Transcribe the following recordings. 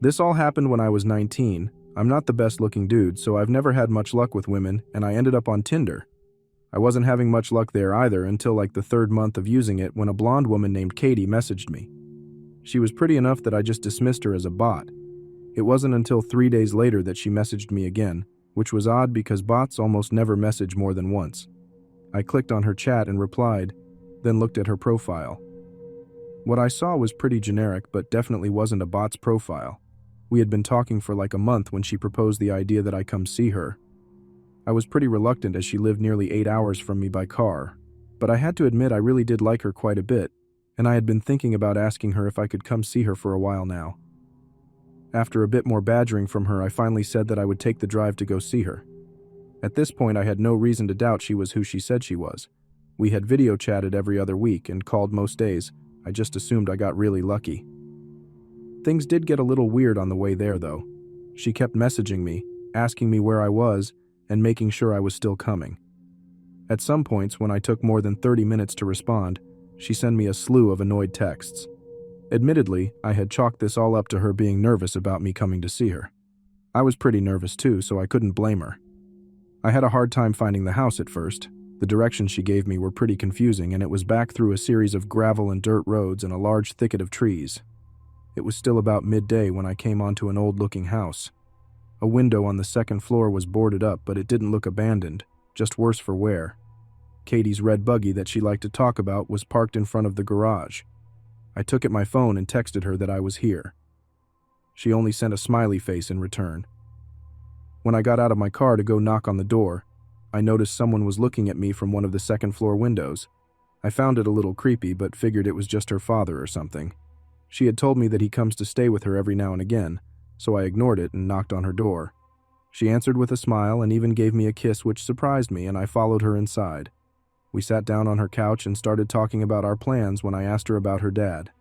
This all happened when I was 19. I'm not the best looking dude, so I've never had much luck with women, and I ended up on Tinder. I wasn't having much luck there either until like the third month of using it when a blonde woman named Katie messaged me. She was pretty enough that I just dismissed her as a bot. It wasn't until 3 days later that she messaged me again, which was odd because bots almost never message more than once. I clicked on her chat and replied, then looked at her profile. What I saw was pretty generic, but definitely wasn't a bot's profile. We had been talking for like a month when she proposed the idea that I come see her. I was pretty reluctant as she lived nearly 8 hours from me by car, but I had to admit I really did like her quite a bit, and I had been thinking about asking her if I could come see her for a while now. After a bit more badgering from her, I finally said that I would take the drive to go see her. At this point, I had no reason to doubt she was who she said she was. We had video chatted every other week and called most days. I just assumed I got really lucky. Things did get a little weird on the way there, though. She kept messaging me, asking me where I was, and making sure I was still coming. At some points, when I took more than 30 minutes to respond, she sent me a slew of annoyed texts. Admittedly, I had chalked this all up to her being nervous about me coming to see her. I was pretty nervous too, so I couldn't blame her. I had a hard time finding the house at first. The directions she gave me were pretty confusing, and it was back through a series of gravel and dirt roads and a large thicket of trees. It was still about midday when I came onto an old-looking house. A window on the second floor was boarded up, but it didn't look abandoned, just worse for wear. Katie's red buggy that she liked to talk about was parked in front of the garage. I took at my phone and texted her that I was here. She only sent a smiley face in return. When I got out of my car to go knock on the door, I noticed someone was looking at me from one of the second-floor windows. I found it a little creepy, but figured it was just her father or something. She had told me that he comes to stay with her every now and again, so I ignored it and knocked on her door. She answered with a smile and even gave me a kiss, which surprised me, and I followed her inside. We sat down on her couch and started talking about our plans when I asked her about her dad.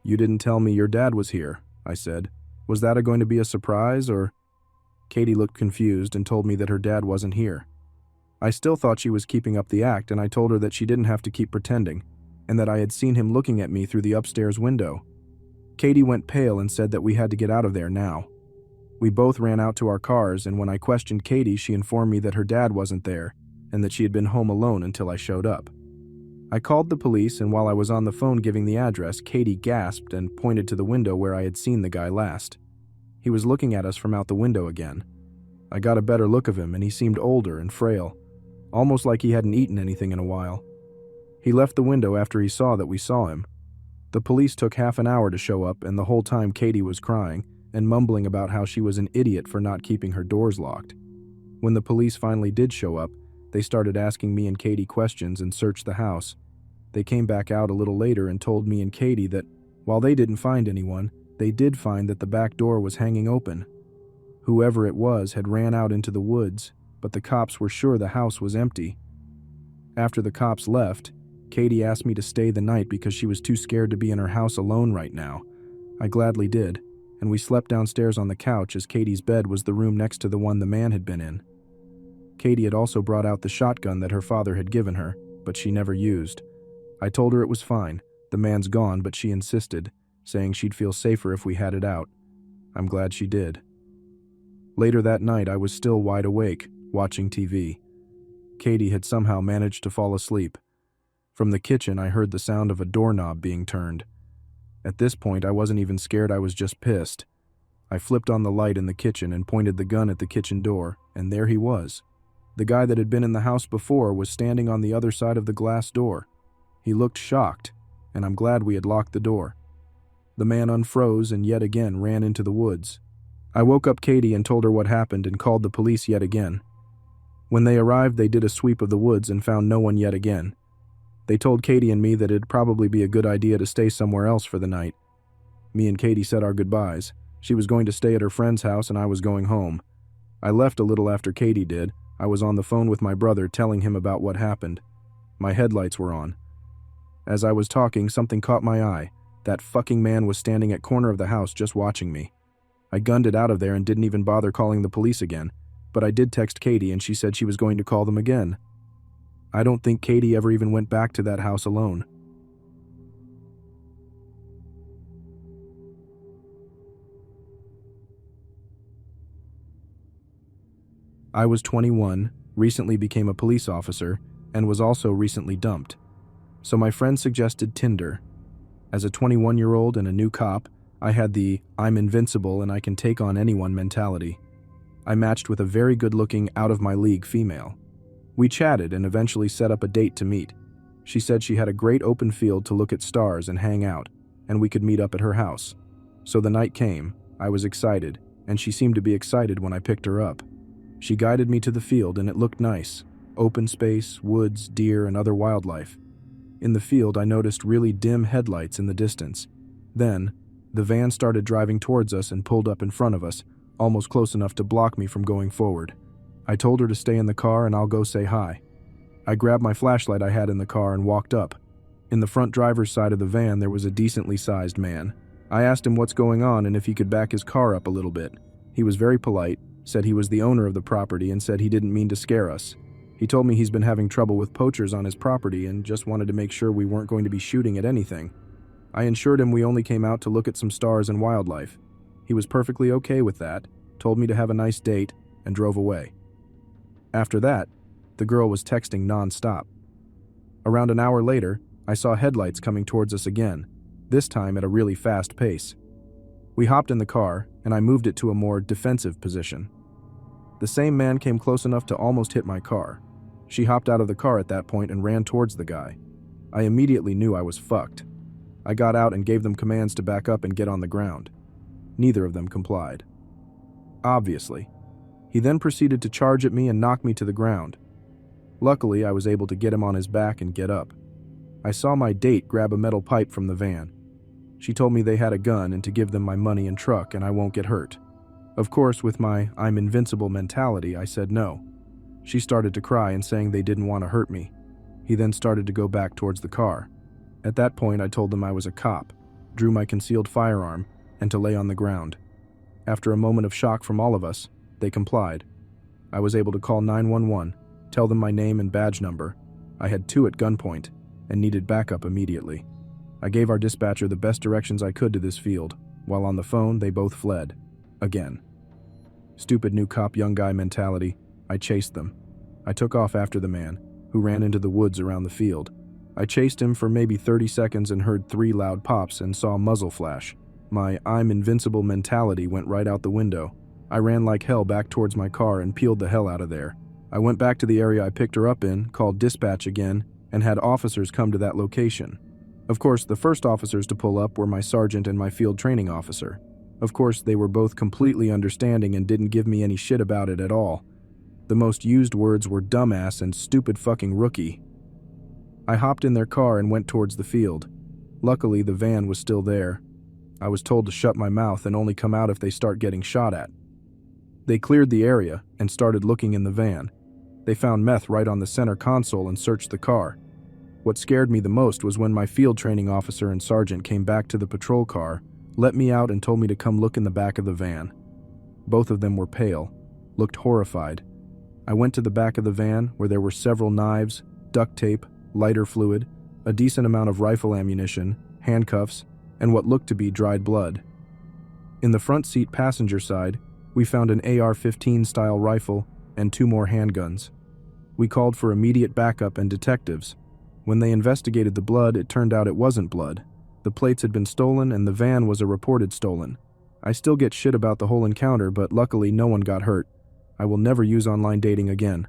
"You didn't tell me your dad was here," I said. "Was that going to be a surprise, or?" Katie looked confused and told me that her dad wasn't here. I still thought she was keeping up the act, and I told her that she didn't have to keep pretending, and that I had seen him looking at me through the upstairs window. Katie went pale and said that we had to get out of there now. We both ran out to our cars, and when I questioned Katie, she informed me that her dad wasn't there, and that she had been home alone until I showed up. I called the police, and while I was on the phone giving the address, Katie gasped and pointed to the window where I had seen the guy last. He was looking at us from out the window again. I got a better look of him, and he seemed older and frail, almost like he hadn't eaten anything in a while. He left the window after he saw that we saw him. The police took half an hour to show up, and the whole time Katie was crying and mumbling about how she was an idiot for not keeping her doors locked. When the police finally did show up, they started asking me and Katie questions and searched the house. They came back out a little later and told me and Katie that, while they didn't find anyone, they did find that the back door was hanging open. Whoever it was had ran out into the woods, but the cops were sure the house was empty. After the cops left, Katie asked me to stay the night because she was too scared to be in her house alone right now. I gladly did, and we slept downstairs on the couch as Katie's bed was the room next to the one the man had been in. Katie had also brought out the shotgun that her father had given her, but she never used. I told her it was fine, the man's gone, but she insisted, saying she'd feel safer if we had it out. I'm glad she did. Later that night, I was still wide awake, watching TV. Katie had somehow managed to fall asleep. From the kitchen, I heard the sound of a doorknob being turned. At this point, I wasn't even scared, I was just pissed. I flipped on the light in the kitchen and pointed the gun at the kitchen door, and there he was. The guy that had been in the house before was standing on the other side of the glass door. He looked shocked, and I'm glad we had locked the door. The man unfroze and yet again ran into the woods. I woke up Katie and told her what happened and called the police yet again. When they arrived, they did a sweep of the woods and found no one yet again. They told Katie and me that it'd probably be a good idea to stay somewhere else for the night. Me and Katie said our goodbyes. She was going to stay at her friend's house and I was going home. I left a little after Katie did. I was on the phone with my brother telling him about what happened. My headlights were on. As I was talking, something caught my eye. That fucking man was standing at corner of the house just watching me. I gunned it out of there and didn't even bother calling the police again, but I did text Katie and she said she was going to call them again. I don't think Katie ever even went back to that house alone. I was 21, recently became a police officer, and was also recently dumped. So my friend suggested Tinder. As a 21-year-old and a new cop, I had the "I'm invincible and I can take on anyone" mentality. I matched with a very good-looking, out-of-my-league female. We chatted and eventually set up a date to meet. She said she had a great open field to look at stars and hang out, and we could meet up at her house. So the night came, I was excited, and she seemed to be excited when I picked her up. She guided me to the field and it looked nice. Open space, woods, deer, and other wildlife. In the field, I noticed really dim headlights in the distance. Then, the van started driving towards us and pulled up in front of us, almost close enough to block me from going forward. I told her to stay in the car and I'll go say hi. I grabbed my flashlight I had in the car and walked up. In the front driver's side of the van, there was a decently sized man. I asked him what's going on and if he could back his car up a little bit. He was very polite, said he was the owner of the property, and said he didn't mean to scare us. He told me he's been having trouble with poachers on his property and just wanted to make sure we weren't going to be shooting at anything. I assured him we only came out to look at some stars and wildlife. He was perfectly okay with that, told me to have a nice date, and drove away. After that, the girl was texting non-stop. Around an hour later, I saw headlights coming towards us again, this time at a really fast pace. We hopped in the car, and I moved it to a more defensive position. The same man came close enough to almost hit my car. She hopped out of the car at that point and ran towards the guy. I immediately knew I was fucked. I got out and gave them commands to back up and get on the ground. Neither of them complied. Obviously. He then proceeded to charge at me and knock me to the ground. Luckily, I was able to get him on his back and get up. I saw my date grab a metal pipe from the van. She told me they had a gun and to give them my money and truck and I won't get hurt. Of course, with my "I'm invincible" mentality, I said no. She started to cry and saying they didn't want to hurt me. He then started to go back towards the car. At that point, I told them I was a cop, drew my concealed firearm, and to lay on the ground. After a moment of shock from all of us, they complied. I was able to call 911, tell them my name and badge number. I had two at gunpoint and needed backup immediately. I gave our dispatcher the best directions I could to this field. While on the phone, they both fled. Again. Stupid new cop young guy mentality. I chased them. I took off after the man, who ran into the woods around the field. I chased him for maybe 30 seconds and heard 3 loud pops and saw a muzzle flash. My "I'm invincible" mentality went right out the window. I ran like hell back towards my car and peeled the hell out of there. I went back to the area I picked her up in, called dispatch again, and had officers come to that location. Of course, the first officers to pull up were my sergeant and my field training officer. Of course, they were both completely understanding and didn't give me any shit about it at all. The most used words were dumbass and stupid fucking rookie. I hopped in their car and went towards the field. Luckily, the van was still there. I was told to shut my mouth and only come out if they start getting shot at. They cleared the area and started looking in the van. They found meth right on the center console and searched the car. What scared me the most was when my field training officer and sergeant came back to the patrol car, let me out and told me to come look in the back of the van. Both of them were pale, looked horrified. I went to the back of the van where there were several knives, duct tape, lighter fluid, a decent amount of rifle ammunition, handcuffs, and what looked to be dried blood. In the front seat passenger side, we found an AR-15 style rifle and 2 more handguns. We called for immediate backup and detectives. When they investigated the blood, it turned out it wasn't blood. The plates had been stolen and the van was a reported stolen. I still get shit about the whole encounter, but luckily no one got hurt. I will never use online dating again.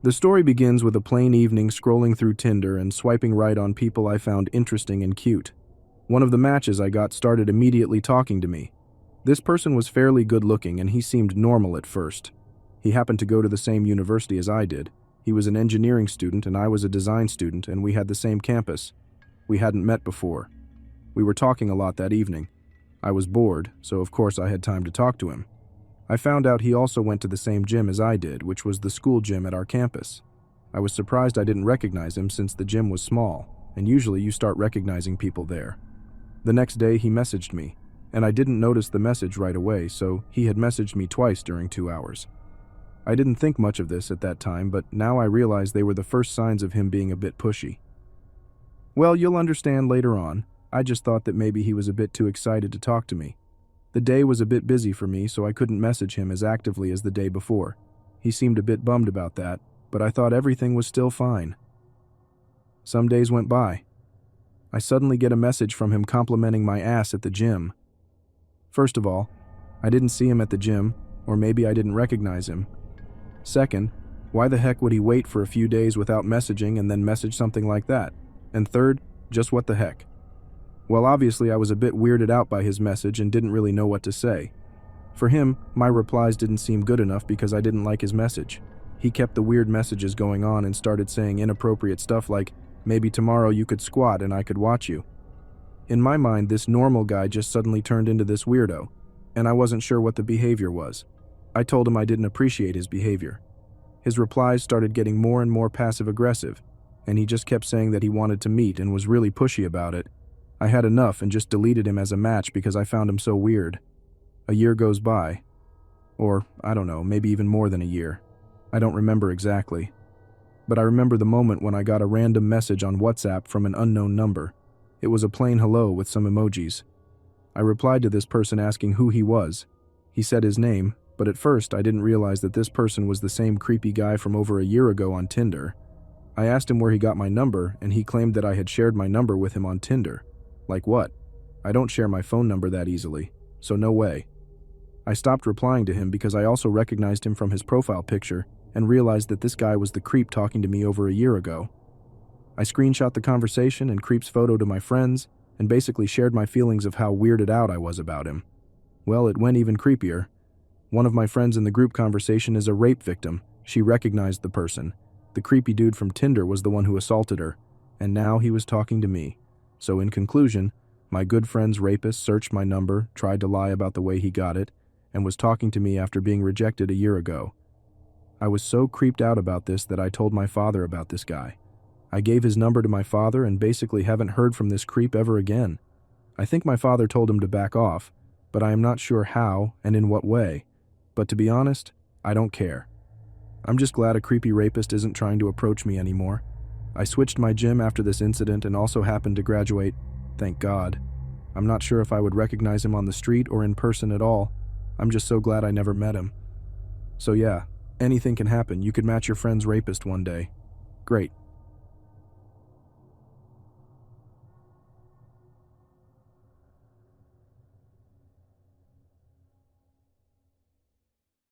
The story begins with a plain evening scrolling through Tinder and swiping right on people I found interesting and cute. One of the matches I got started immediately talking to me. This person was fairly good looking and he seemed normal at first. He happened to go to the same university as I did. He was an engineering student and I was a design student, and we had the same campus. We hadn't met before. We were talking a lot that evening. I was bored, so of course I had time to talk to him. I found out he also went to the same gym as I did, which was the school gym at our campus. I was surprised I didn't recognize him since the gym was small, and usually you start recognizing people there. The next day he messaged me, and I didn't notice the message right away, so he had messaged me twice during 2 hours. I didn't think much of this at that time, but now I realize they were the first signs of him being a bit pushy. Well, you'll understand later on. I just thought that maybe he was a bit too excited to talk to me. The day was a bit busy for me, so I couldn't message him as actively as the day before. He seemed a bit bummed about that, but I thought everything was still fine. Some days went by. I suddenly get a message from him complimenting my ass at the gym. First of all, I didn't see him at the gym, or maybe I didn't recognize him. Second, why the heck would he wait for a few days without messaging and then message something like that? And third, just what the heck? Well, obviously I was a bit weirded out by his message and didn't really know what to say. For him, my replies didn't seem good enough because I didn't like his message. He kept the weird messages going on and started saying inappropriate stuff like, maybe tomorrow you could squat and I could watch you. In my mind, this normal guy just suddenly turned into this weirdo, and I wasn't sure what the behavior was. I told him I didn't appreciate his behavior. His replies started getting more and more passive-aggressive, and he just kept saying that he wanted to meet and was really pushy about it. I had enough and just deleted him as a match because I found him so weird. A year goes by. Or, I don't know, maybe even more than a year. I don't remember exactly. But I remember the moment when I got a random message on WhatsApp from an unknown number. It was a plain hello with some emojis. I replied to this person asking who he was. He said his name, but at first I didn't realize that this person was the same creepy guy from over a year ago on Tinder. I asked him where he got my number, and he claimed that I had shared my number with him on Tinder. Like what? I don't share my phone number that easily, so no way. I stopped replying to him because I also recognized him from his profile picture and realized that this guy was the creep talking to me over a year ago. I screenshot the conversation and creep's photo to my friends and basically shared my feelings of how weirded out I was about him. Well, it went even creepier. One of my friends in the group conversation is a rape victim. She recognized the person. The creepy dude from Tinder was the one who assaulted her, and now he was talking to me. So in conclusion, my good friend's rapist searched my number, tried to lie about the way he got it, and was talking to me after being rejected a year ago. I was so creeped out about this that I told my father about this guy. I gave his number to my father and basically haven't heard from this creep ever again. I think my father told him to back off, but I am not sure how and in what way. But to be honest, I don't care. I'm just glad a creepy rapist isn't trying to approach me anymore. I switched my gym after this incident and also happened to graduate. Thank God. I'm not sure if I would recognize him on the street or in person at all. I'm just so glad I never met him. So yeah, anything can happen. You could match your friend's rapist one day. Great.